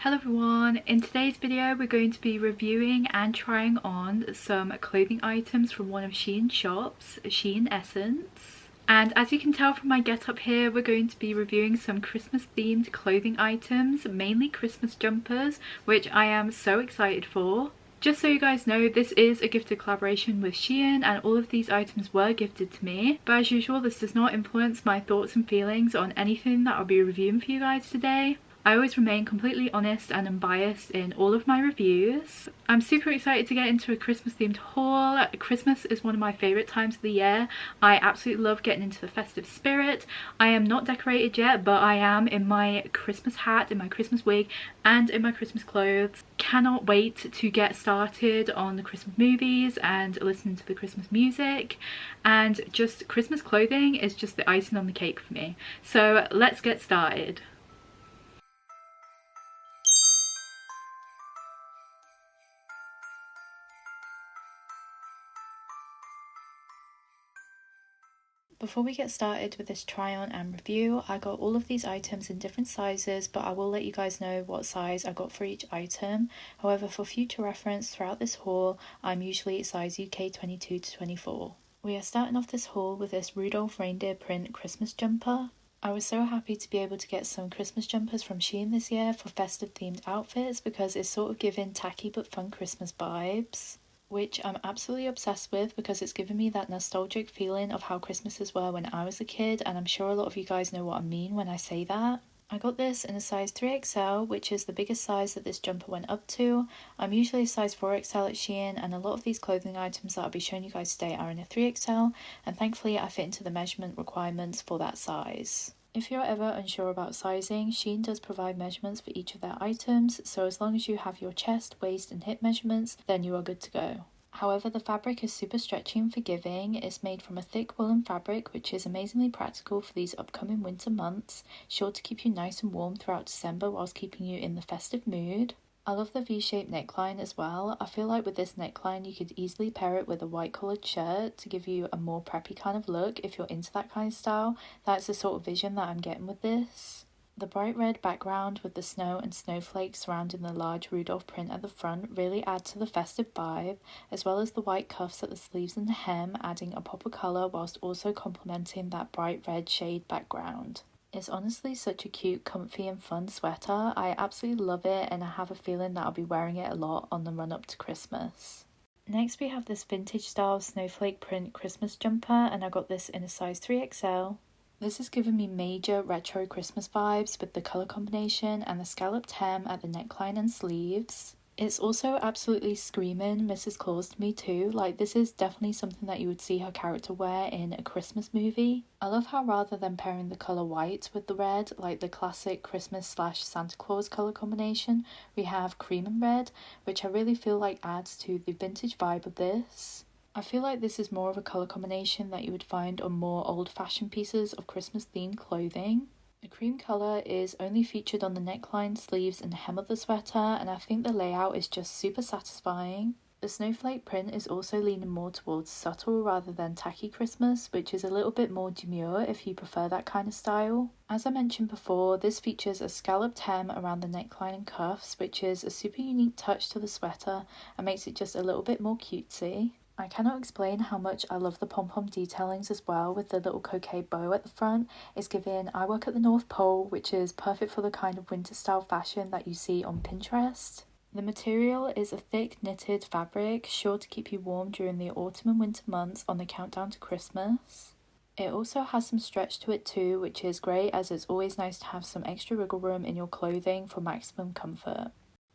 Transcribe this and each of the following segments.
Hello everyone, in today's video we're going to be reviewing and trying on some clothing items from one of SHEIN's shops, SHEIN Essnce. And as you can tell from my getup here, we're going to be reviewing some Christmas themed clothing items, mainly Christmas jumpers, which I am so excited for. Just so you guys know, this is a gifted collaboration with SHEIN and all of these items were gifted to me. But as usual, this does not influence my thoughts and feelings on anything that I'll be reviewing for you guys today. I always remain completely honest and unbiased in all of my reviews. I'm super excited to get into a Christmas themed haul. Christmas is one of my favourite times of the year. I absolutely love getting into the festive spirit. I am not decorated yet, but I am in my Christmas hat, in my Christmas wig and in my Christmas clothes. Cannot wait to get started on the Christmas movies and listen to the Christmas music, and just Christmas clothing is just the icing on the cake for me. So let's get started. Before we get started with this try on and review, I got all of these items in different sizes, but I will let you guys know what size I got for each item. However, for future reference throughout this haul, I'm usually size UK 22 to 24. We are starting off this haul with this Rudolph Reindeer print Christmas jumper. I was so happy to be able to get some Christmas jumpers from SHEIN this year for festive themed outfits because it's sort of giving tacky but fun Christmas vibes, which I'm absolutely obsessed with because it's given me that nostalgic feeling of how Christmases were when I was a kid, and I'm sure a lot of you guys know what I mean when I say that. I got this in a size 3XL, which is the biggest size that this jumper went up to. I'm usually a size 4XL at SHEIN, and a lot of these clothing items that I'll be showing you guys today are in a 3XL, and thankfully I fit into the measurement requirements for that size. If you're ever unsure about sizing, SHEIN does provide measurements for each of their items, so as long as you have your chest, waist and hip measurements, then you are good to go. However, the fabric is super stretchy and forgiving. It's made from a thick woolen fabric, which is amazingly practical for these upcoming winter months, sure to keep you nice and warm throughout December whilst keeping you in the festive mood. I love the V-shaped neckline as well. I feel like with this neckline you could easily pair it with a white collared shirt to give you a more preppy kind of look if you're into that kind of style. That's the sort of vision that I'm getting with this. The bright red background with the snow and snowflakes surrounding the large Rudolph print at the front really add to the festive vibe, as well as the white cuffs at the sleeves and the hem adding a pop of colour whilst also complementing that bright red shade background. It's honestly such a cute, comfy and fun sweater. I absolutely love it, and I have a feeling that I'll be wearing it a lot on the run up to Christmas. Next we have this vintage style snowflake print Christmas jumper, and I got this in a size 3XL. This has given me major retro Christmas vibes with the colour combination and the scalloped hem at the neckline and sleeves. It's also absolutely screaming Mrs. Claus to me too. Like, this is definitely something that you would see her character wear in a Christmas movie. I love how rather than pairing the colour white with the red, like the classic Christmas / Santa Claus colour combination, we have cream and red, which I really feel like adds to the vintage vibe of this. I feel like this is more of a colour combination that you would find on more old-fashioned pieces of Christmas themed clothing. The cream colour is only featured on the neckline, sleeves and hem of the sweater, and I think the layout is just super satisfying. The snowflake print is also leaning more towards subtle rather than tacky Christmas, which is a little bit more demure if you prefer that kind of style. As I mentioned before, this features a scalloped hem around the neckline and cuffs, which is a super unique touch to the sweater and makes it just a little bit more cutesy. I cannot explain how much I love the pom-pom detailings as well, with the little coquet bow at the front. It's giving I work at the North Pole, which is perfect for the kind of winter style fashion that you see on Pinterest. The material is a thick knitted fabric, sure to keep you warm during the autumn and winter months on the countdown to Christmas. It also has some stretch to it too, which is great as it's always nice to have some extra wiggle room in your clothing for maximum comfort.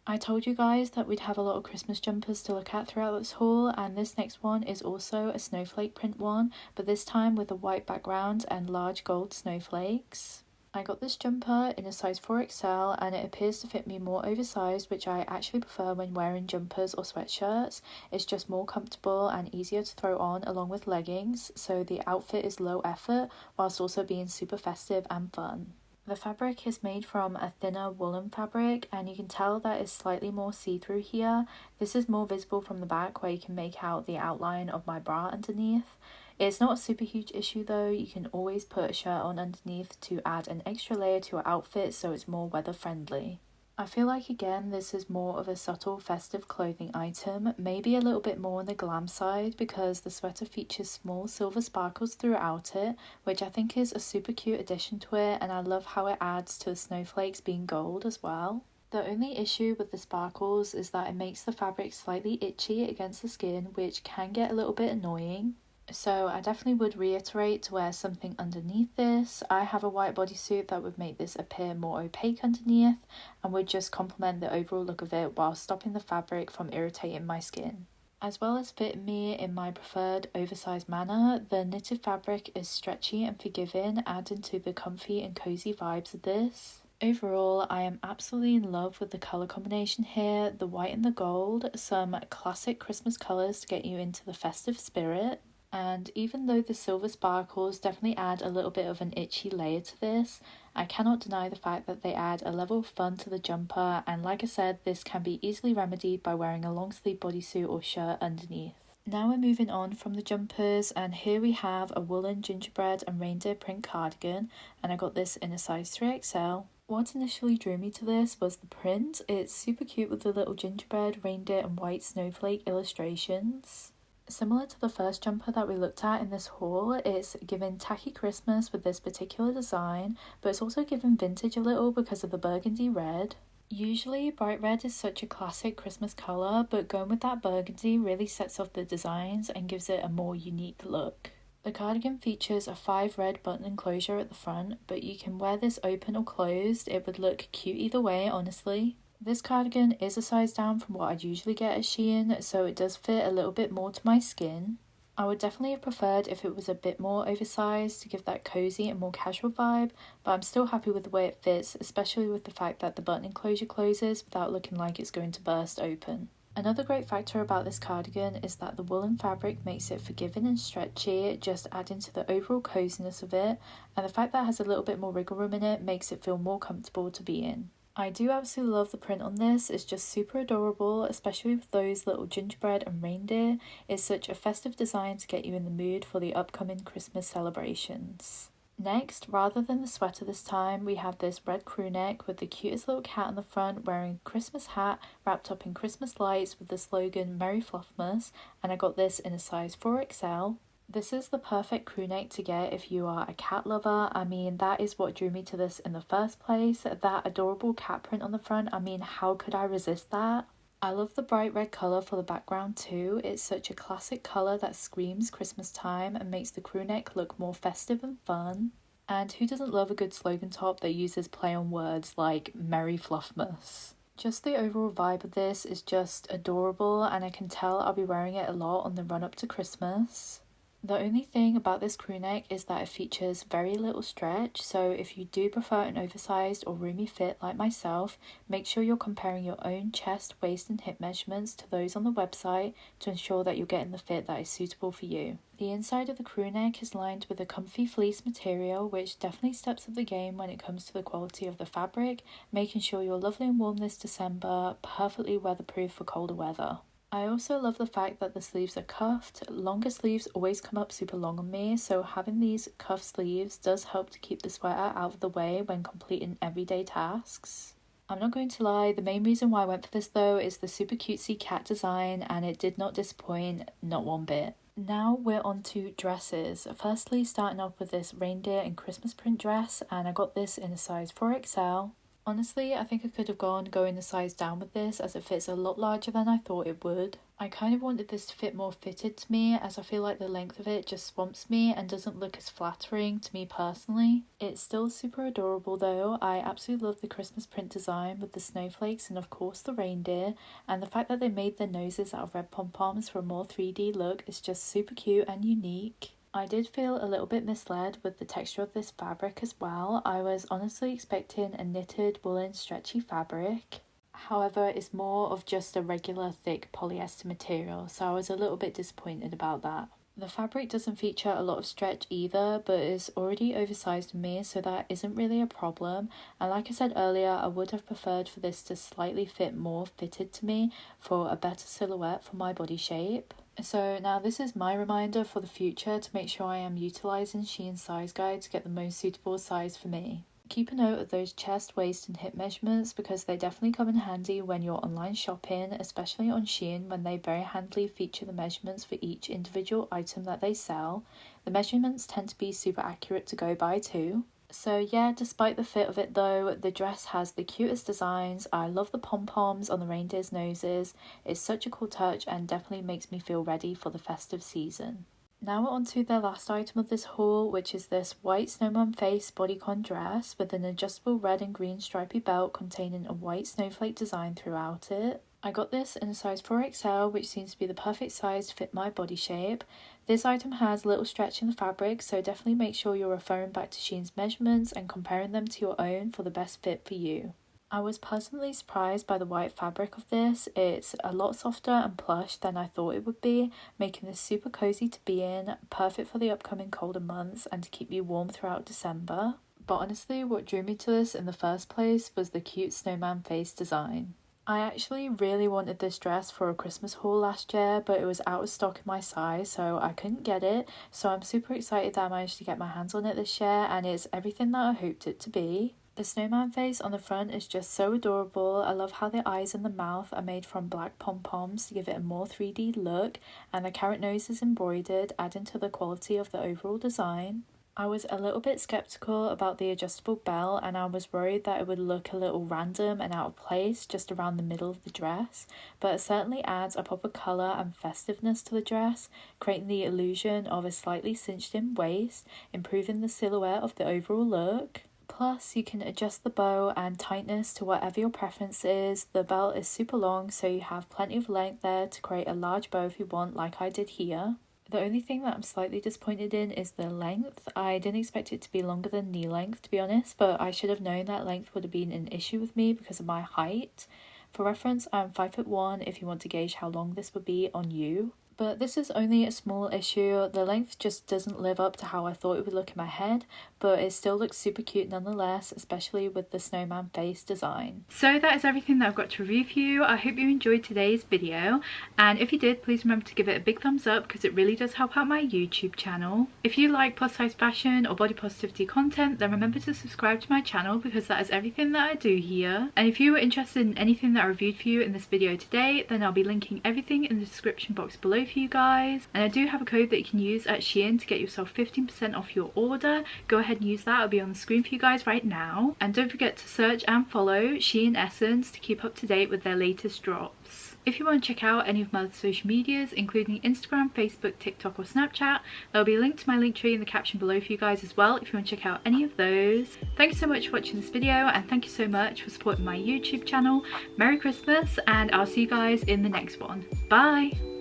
I told you guys that we'd have a lot of Christmas jumpers to look at throughout this haul, and this next one is also a snowflake print one, but this time with a white background and large gold snowflakes. I got this jumper in a size 4XL and it appears to fit me more oversized, which I actually prefer when wearing jumpers or sweatshirts. It's just more comfortable and easier to throw on along with leggings, so the outfit is low effort whilst also being super festive and fun. The fabric is made from a thinner woolen fabric, and you can tell that it's slightly more see-through here. This is more visible from the back where you can make out the outline of my bra underneath. It's not a super huge issue though. You can always put a shirt on underneath to add an extra layer to your outfit so it's more weather friendly. I feel like again this is more of a subtle festive clothing item, maybe a little bit more on the glam side because the sweater features small silver sparkles throughout it, which I think is a super cute addition to it, and I love how it adds to the snowflakes being gold as well. The only issue with the sparkles is that it makes the fabric slightly itchy against the skin, which can get a little bit annoying. So I definitely would reiterate to wear something underneath this. I have a white bodysuit that would make this appear more opaque underneath and would just complement the overall look of it while stopping the fabric from irritating my skin. As well as fitting me in my preferred oversized manner, the knitted fabric is stretchy and forgiving, adding to the comfy and cozy vibes of this. Overall, I am absolutely in love with the colour combination here, the white and the gold, some classic Christmas colours to get you into the festive spirit. And even though the silver sparkles definitely add a little bit of an itchy layer to this, I cannot deny the fact that they add a level of fun to the jumper, and like I said, this can be easily remedied by wearing a long sleeve bodysuit or shirt underneath. Now we're moving on from the jumpers, and here we have a woolen gingerbread and reindeer print cardigan, and I got this in a size 3XL. What initially drew me to this was the print. It's super cute with the little gingerbread, reindeer and white snowflake illustrations. Similar to the first jumper that we looked at in this haul, it's given tacky Christmas with this particular design, but it's also given vintage a little because of the burgundy red. Usually bright red is such a classic Christmas colour, but going with that burgundy really sets off the designs and gives it a more unique look. The cardigan features a 5 red button enclosure at the front, but you can wear this open or closed. It would look cute either way, honestly. This cardigan is a size down from what I'd usually get at SHEIN, so it does fit a little bit more to my skin. I would definitely have preferred if it was a bit more oversized to give that cozy and more casual vibe, but I'm still happy with the way it fits, especially with the fact that the button enclosure closes without looking like it's going to burst open. Another great factor about this cardigan is that the woolen fabric makes it forgiving and stretchy, just adding to the overall coziness of it, and the fact that it has a little bit more wriggle room in it makes it feel more comfortable to be in. I do absolutely love the print on this. It's just super adorable, especially with those little gingerbread and reindeer. It's such a festive design to get you in the mood for the upcoming Christmas celebrations. Next, rather than the sweater this time, we have this red crew neck with the cutest little cat on the front wearing a Christmas hat wrapped up in Christmas lights with the slogan Merry Fluffmas, and I got this in a size 4XL. This is the perfect crew neck to get if you are a cat lover. I mean, that is what drew me to this in the first place. That adorable cat print on the front, I mean, how could I resist that? I love the bright red colour for the background too. It's such a classic colour that screams Christmas time and makes the crew neck look more festive and fun. And who doesn't love a good slogan top that uses play on words like Merry Fluffmas? Just the overall vibe of this is just adorable, and I can tell I'll be wearing it a lot on the run up to Christmas. The only thing about this crew neck is that it features very little stretch, so if you do prefer an oversized or roomy fit like myself, make sure you're comparing your own chest, waist and hip measurements to those on the website to ensure that you're getting the fit that is suitable for you. The inside of the crew neck is lined with a comfy fleece material, which definitely steps up the game when it comes to the quality of the fabric, making sure you're lovely and warm this December, perfectly weatherproof for colder weather. I also love the fact that the sleeves are cuffed. Longer sleeves always come up super long on me, so having these cuff sleeves does help to keep the sweater out of the way when completing everyday tasks. I'm not going to lie, the main reason why I went for this though is the super cutesy cat design, and it did not disappoint, not one bit. Now we're on to dresses. Firstly, starting off with this reindeer and Christmas print dress, and I got this in a size 4XL. Honestly, I think I could have going a size down with this as it fits a lot larger than I thought it would. I kind of wanted this to fit more fitted to me as I feel like the length of it just swamps me and doesn't look as flattering to me personally. It's still super adorable though. I absolutely love the Christmas print design with the snowflakes and of course the reindeer, and the fact that they made their noses out of red pom-poms for a more 3D look is just super cute and unique. I did feel a little bit misled with the texture of this fabric as well. I was honestly expecting a knitted woolen stretchy fabric. However, it's more of just a regular thick polyester material, so I was a little bit disappointed about that. The fabric doesn't feature a lot of stretch either, but is already oversized in me, so that isn't really a problem. And like I said earlier, I would have preferred for this to slightly fit more fitted to me for a better silhouette for my body shape. So now this is my reminder for the future to make sure I am utilising SHEIN size guide to get the most suitable size for me. Keep a note of those chest, waist and hip measurements because they definitely come in handy when you're online shopping, especially on SHEIN when they very handily feature the measurements for each individual item that they sell. The measurements tend to be super accurate to go by too. So yeah, despite the fit of it though, the dress has the cutest designs. I love the pom-poms on the reindeer's noses. It's such a cool touch and definitely makes me feel ready for the festive season. Now we're on to the last item of this haul, which is this white snowman face bodycon dress with an adjustable red and green stripy belt containing a white snowflake design throughout it. I got this in a size 4XL, which seems to be the perfect size to fit my body shape. This item has little stretch in the fabric, so definitely make sure you're referring back to SHEIN's measurements and comparing them to your own for the best fit for you. I was pleasantly surprised by the white fabric of this. It's a lot softer and plush than I thought it would be, making this super cozy to be in, perfect for the upcoming colder months and to keep you warm throughout December. But honestly, what drew me to this in the first place was the cute snowman face design. I actually really wanted this dress for a Christmas haul last year, but it was out of stock in my size, so I couldn't get it. So I'm super excited that I managed to get my hands on it this year, and it's everything that I hoped it to be. The snowman face on the front is just so adorable. I love how the eyes and the mouth are made from black pom-poms to give it a more 3D look, and the carrot nose is embroidered, adding to the quality of the overall design. I was a little bit skeptical about the adjustable belt, and I was worried that it would look a little random and out of place just around the middle of the dress, but it certainly adds a pop of colour and festiveness to the dress, creating the illusion of a slightly cinched in waist, improving the silhouette of the overall look. Plus, you can adjust the bow and tightness to whatever your preference is. The belt is super long, so you have plenty of length there to create a large bow if you want, like I did here. The only thing that I'm slightly disappointed in is the length. I didn't expect it to be longer than knee length, to be honest, but I should have known that length would have been an issue with me because of my height. For reference, I'm 5'1" if you want to gauge how long this would be on you. But this is only a small issue. The length just doesn't live up to how I thought it would look in my head, but it still looks super cute nonetheless, especially with the snowman face design. So that is everything that I've got to review for you. I hope you enjoyed today's video, and if you did, please remember to give it a big thumbs up because it really does help out my YouTube channel. If you like plus size fashion or body positivity content, then remember to subscribe to my channel because that is everything that I do here. And if you were interested in anything that I reviewed for you in this video today, then I'll be linking everything in the description box below for you guys. And I do have a code that you can use at SHEIN to get yourself 15% off your order. Go ahead and use that. It'll be on the screen for you guys right now. And don't forget to search and follow SHEIN Essnce to keep up to date with their latest drops. If you want to check out any of my other social medias, including Instagram, Facebook, TikTok or Snapchat, there'll be a link to my link tree in the caption below for you guys as well if you want to check out any of those. Thank you so much for watching this video, and thank you so much for supporting my YouTube channel. Merry Christmas, and I'll see you guys in the next one. Bye!